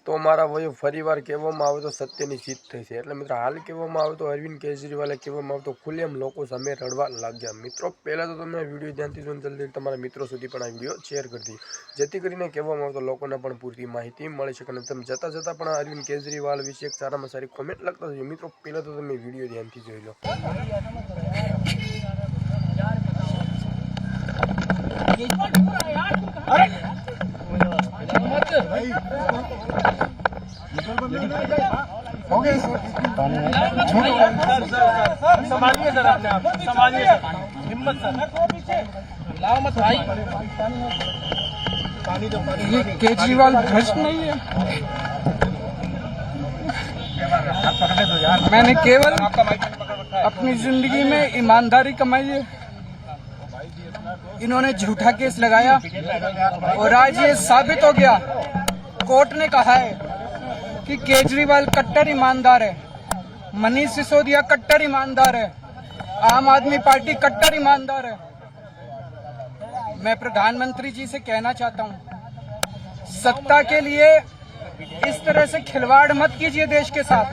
તો મારા વયો ફરીવાર કહેવામાં આવે તો સત્યની જીત થઈ છે। એટલે મિત્રો હાલ કહેવામાં આવે તો અરવિંદ કેજરીવાલે કહેવામાં આવે તો ખુલ્લેઆમ લોકો સામે રડવા લાગ્યા। મિત્રો પહેલાં તો તમે વિડીયો ધ્યાનથી જોઈને જલ્દી તમારા મિત્રો સુધી પણ આ વિડીયો શેર કરી દીધો, જેથી કરીને કહેવામાં આવે તો લોકોને પણ પૂરતી માહિતી મળી શકે અને તમે જતાં પણ અરવિંદ કેજરીવાલ વિશે એક સારામાં સારી કોમેન્ટ લખતા થયો। મિત્રો પહેલાં તો તમે વિડીયો ધ્યાનથી જોઈ લો। संभालिए सर, अपने आप संभालिए, हिम्मत सर, लाओ मत भाई। ये केजरीवाल भ्रष्ट नहीं है। मैंने केवल अपनी जिंदगी में ईमानदारी कमाई है, इन्होंने झूठा केस लगाया और आज ये साबित हो गया। कोर्ट ने कहा है कि केजरीवाल कट्टर ईमानदार है, मनीष सिसोदिया कट्टर ईमानदार है, आम आदमी पार्टी कट्टर ईमानदार है। मैं प्रधानमंत्री जी से कहना चाहता हूं, सत्ता के लिए इस तरह से खिलवाड़ मत कीजिए देश के साथ।